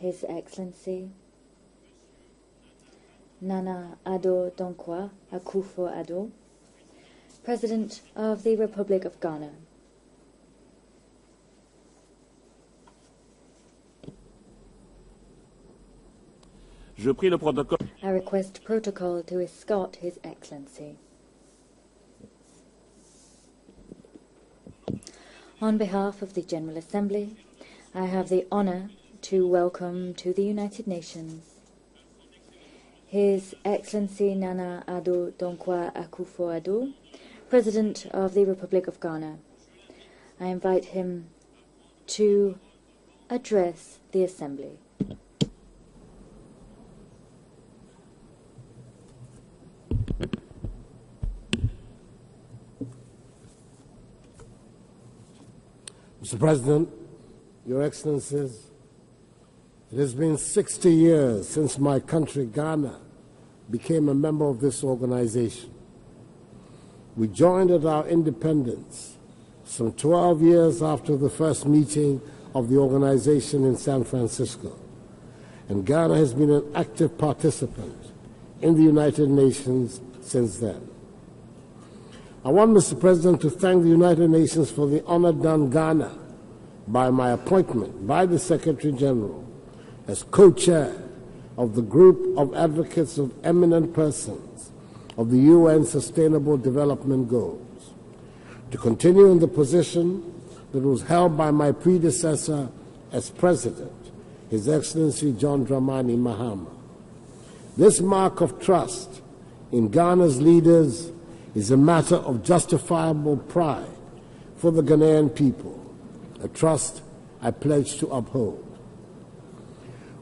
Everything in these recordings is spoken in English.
His Excellency Nana Addo Dankwa Akuffo Addo, President of the Republic of Ghana. I request protocol to escort His Excellency. On behalf of the General Assembly, I have the honor to welcome to the United Nations His Excellency Nana Addo Dankwa Akuffo Addo, President of the Republic of Ghana. I invite him to address the Assembly. Mr. President, Your Excellencies, it has been 60 years since my country, Ghana, became a member of this organization. We joined at our independence some 12 years after the first meeting of the organization in San Francisco, and Ghana has been an active participant in the United Nations since then. I want, Mr. President, to thank the United Nations for the honor done Ghana by my appointment by the Secretary General as co-chair of the group of advocates of eminent persons of the UN Sustainable Development Goals, to continue in the position that was held by my predecessor as President, His Excellency John Dramani Mahama. This mark of trust in Ghana's leaders is a matter of justifiable pride for the Ghanaian people, a trust I pledge to uphold.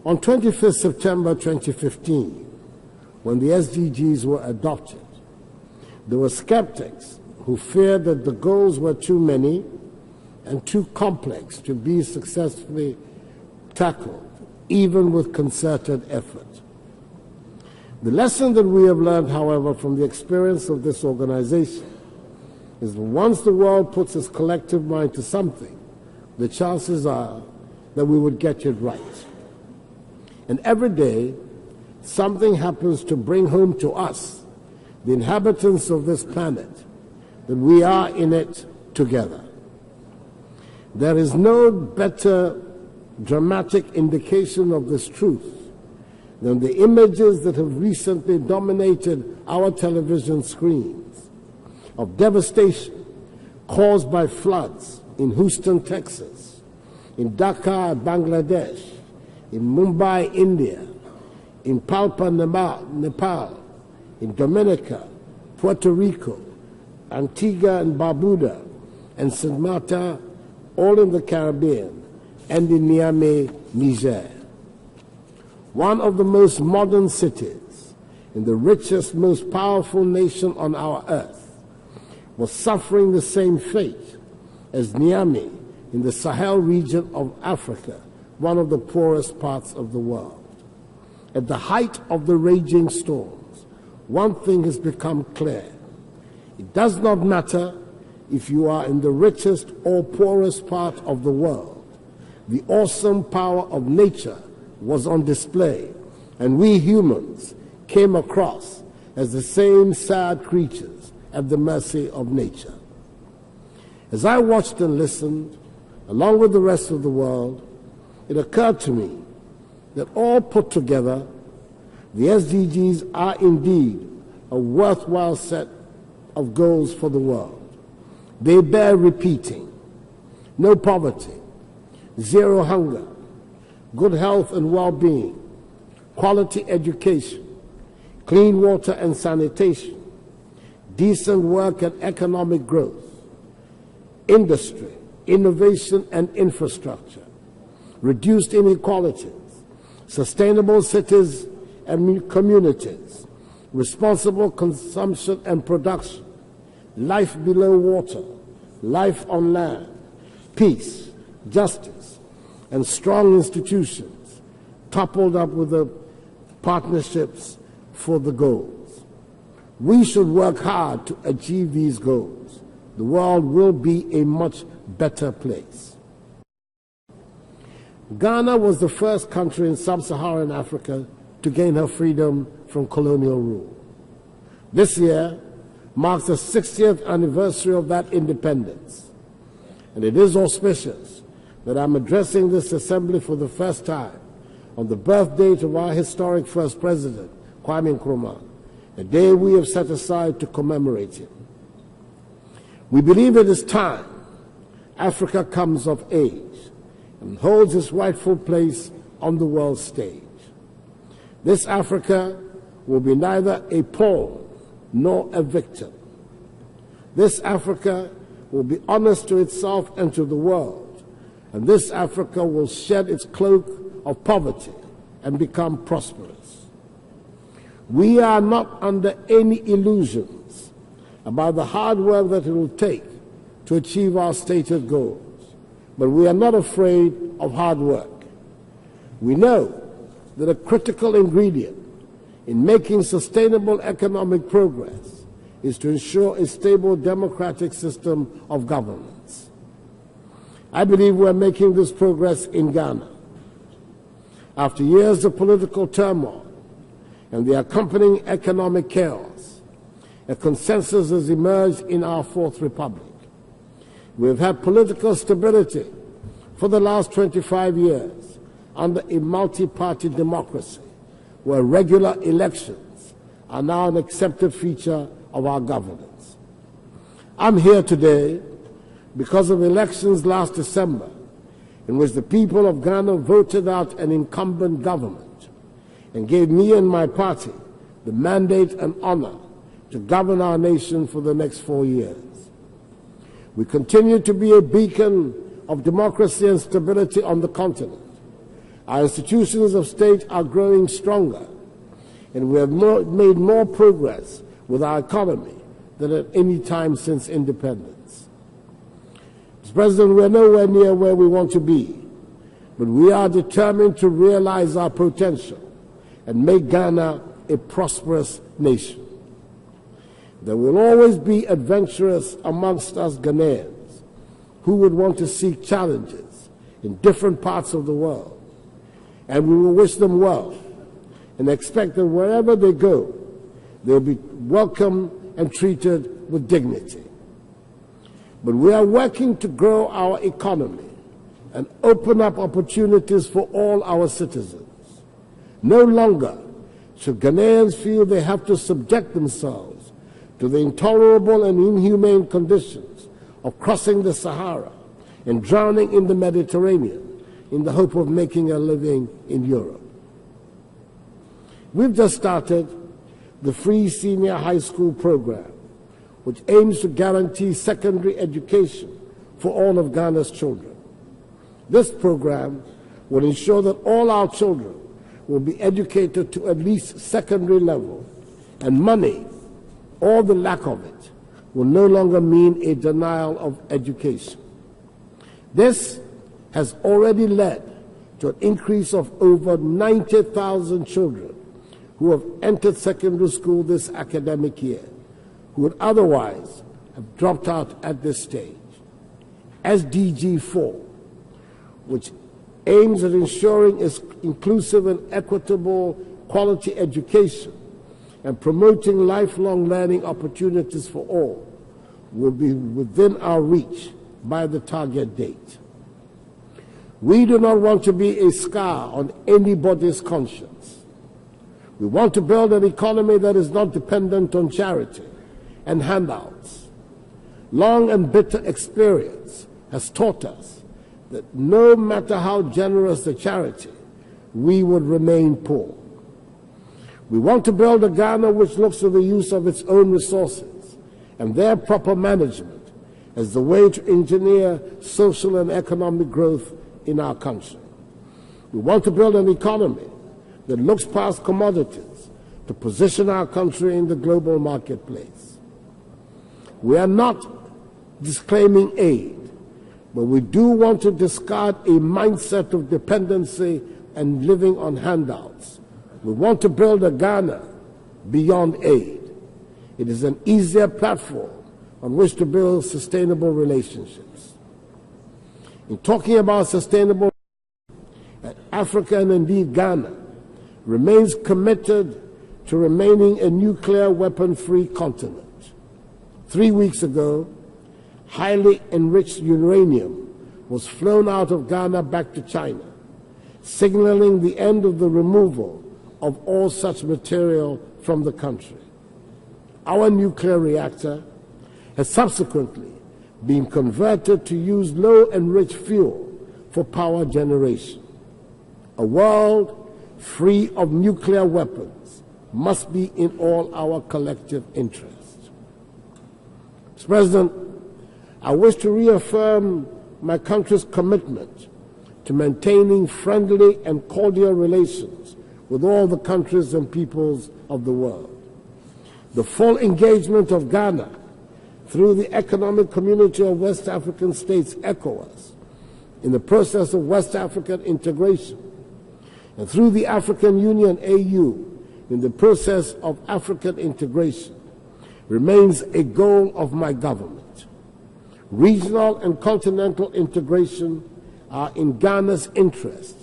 On 25th September 2015, when the SDGs were adopted, there were skeptics who feared that the goals were too many and too complex to be successfully tackled, even with concerted effort. The lesson that we have learned, however, from the experience of this organization is that once the world puts its collective mind to something, the chances are that we would get it right. And every day, something happens to bring home to us, the inhabitants of this planet, that we are in it together. There is no better dramatic indication of this truth than the images that have recently dominated our television screens of devastation caused by floods in Houston, Texas, in Dhaka, Bangladesh, in Mumbai, India, in Palpa, Nepal, in Dominica, Puerto Rico, Antigua and Barbuda, and St. Marta, all in the Caribbean, and in Niamey, Niger. One of the most modern cities in the richest, most powerful nation on our earth was suffering the same fate as Niamey in the Sahel region of Africa, one of the poorest parts of the world. At the height of the raging storms, one thing has become clear. It does not matter if you are in the richest or poorest part of the world. The awesome power of nature was on display, and we humans came across as the same sad creatures at the mercy of nature. As I watched and listened, along with the rest of the world, it occurred to me that all put together, the SDGs are indeed a worthwhile set of goals for the world. They bear repeating: no poverty, zero hunger, good health and well-being, quality education, clean water and sanitation, decent work and economic growth, industry, innovation and infrastructure, reduced inequalities, sustainable cities and communities, responsible consumption and production, life below water, life on land, peace, justice, and strong institutions, coupled up with the partnerships for the goals. We should work hard to achieve these goals. The world will be a much better place. Ghana was the first country in sub-Saharan Africa to gain her freedom from colonial rule. This year marks the 60th anniversary of that independence, and it is auspicious that I'm addressing this assembly for the first time on the birth date of our historic first president, Kwame Nkrumah, a day we have set aside to commemorate him. We believe it is time Africa comes of age and holds its rightful place on the world stage. This Africa will be neither a pawn nor a victim. This Africa will be honest to itself and to the world, and this Africa will shed its cloak of poverty and become prosperous. We are not under any illusions about the hard work that it will take to achieve our stated goals, but we are not afraid of hard work. We know that a critical ingredient in making sustainable economic progress is to ensure a stable democratic system of governance. I believe we're making this progress in Ghana. After years of political turmoil and the accompanying economic chaos, a consensus has emerged in our Fourth Republic. We have had political stability for the last 25 years under a multi-party democracy where regular elections are now an accepted feature of our governance. I'm here today because of elections last December in which the people of Ghana voted out an incumbent government and gave me and my party the mandate and honor to govern our nation for the next 4 years. We continue to be a beacon of democracy and stability on the continent. Our institutions of state are growing stronger, and we have made more progress with our economy than at any time since independence. Mr. President, we are nowhere near where we want to be, but we are determined to realize our potential and make Ghana a prosperous nation. There will always be adventurers amongst us Ghanaians who would want to seek challenges in different parts of the world, and we will wish them well and expect that wherever they go, they'll be welcomed and treated with dignity. But we are working to grow our economy and open up opportunities for all our citizens. No longer should Ghanaians feel they have to subject themselves to the intolerable and inhumane conditions of crossing the Sahara and drowning in the Mediterranean in the hope of making a living in Europe. We've just started the free senior high school program, which aims to guarantee secondary education for all of Ghana's children. This program will ensure that all our children will be educated to at least secondary level, and money, or the lack of it, will no longer mean a denial of education. This has already led to an increase of over 90,000 children who have entered secondary school this academic year, who would otherwise have dropped out at this stage. SDG 4, which aims at ensuring inclusive and equitable quality education and promoting lifelong learning opportunities for all, will be within our reach by the target date. We do not want to be a scar on anybody's conscience. We want to build an economy that is not dependent on charity and handouts. Long and bitter experience has taught us that no matter how generous the charity, we would remain poor. We want to build a Ghana which looks to the use of its own resources and their proper management as the way to engineer social and economic growth in our country. We want to build an economy that looks past commodities to position our country in the global marketplace. We are not disclaiming aid, but we do want to discard a mindset of dependency and living on handouts. We want to build a Ghana beyond aid. It is an easier platform on which to build sustainable relationships. In talking about sustainable, Africa, and indeed Ghana, remains committed to remaining a nuclear weapon-free continent. 3 weeks ago, highly enriched uranium was flown out of Ghana back to China, signaling the end of the removal of all such material from the country. Our nuclear reactor has subsequently been converted to use low-enriched fuel for power generation. A world free of nuclear weapons must be in all our collective interest. Mr. President, I wish to reaffirm my country's commitment to maintaining friendly and cordial relations with all the countries and peoples of the world. The full engagement of Ghana through the Economic Community of West African States, ECOWAS, in the process of West African integration, and through the African Union, AU, in the process of African integration, remains a goal of my government. Regional and continental integration are in Ghana's interest,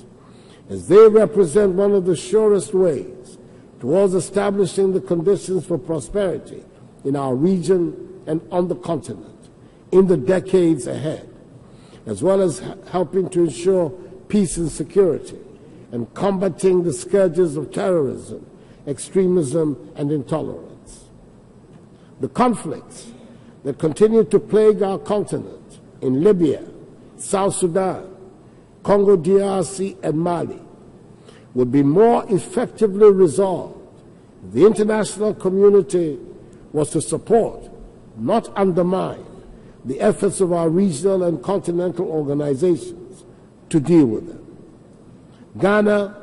as they represent one of the surest ways towards establishing the conditions for prosperity in our region and on the continent in the decades ahead, as well as helping to ensure peace and security and combating the scourges of terrorism, extremism, and intolerance. The conflicts that continue to plague our continent in Libya, South Sudan, Congo DRC, and Mali would be more effectively resolved if the international community was to support, not undermine, the efforts of our regional and continental organizations to deal with them. Ghana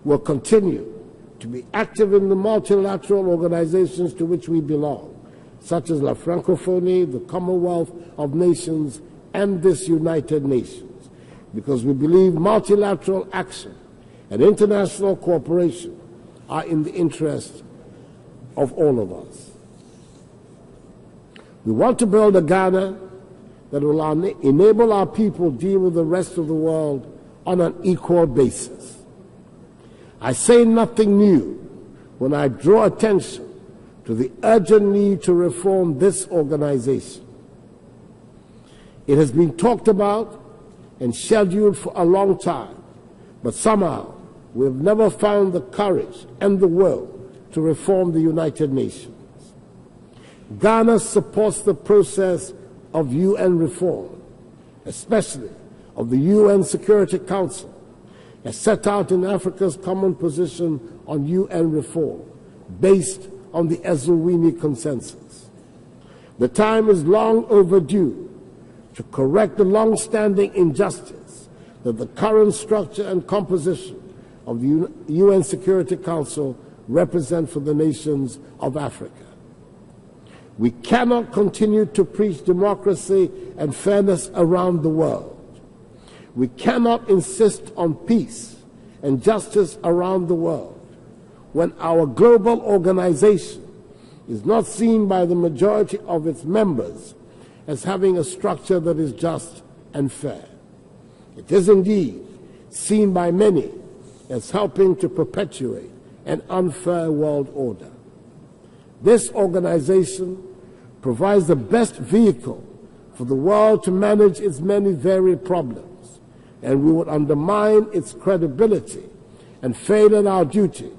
will continue to be active in the multilateral organizations to which we belong, such as La Francophonie, the Commonwealth of Nations, and this United Nations, because we believe multilateral action and international cooperation are in the interest of all of us. We want to build a Ghana that will enable our people to deal with the rest of the world on an equal basis. I say nothing new when I draw attention to the urgent need to reform this organization. It has been talked about and scheduled for a long time, but somehow we have never found the courage and the will to reform the United Nations. Ghana supports the process of UN reform, especially of the UN Security Council, as set out in Africa's common position on UN reform, based on the Eswatini Consensus. The time is long overdue to correct the long-standing injustice that the current structure and composition of the UN Security Council represent for the nations of Africa. We cannot continue to preach democracy and fairness around the world. We cannot insist on peace and justice around the world when our global organization is not seen by the majority of its members as having a structure that is just and fair. It is indeed seen by many as helping to perpetuate an unfair world order. This organization provides the best vehicle for the world to manage its many varied problems, and we would undermine its credibility and fail in our duty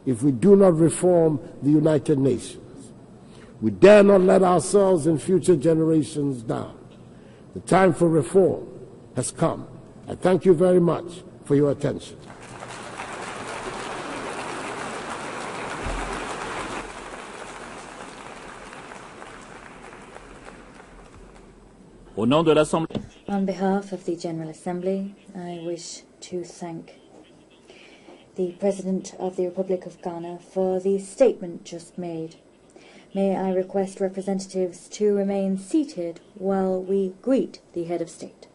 if we do not reform the United Nations. We dare not let ourselves and future generations down. The time for reform has come. I thank you very much for your attention. Au nom de l'Assemblée. On behalf of the General Assembly, I wish to thank the President of the Republic of Ghana for the statement just made. May I request representatives to remain seated while we greet the Head of State.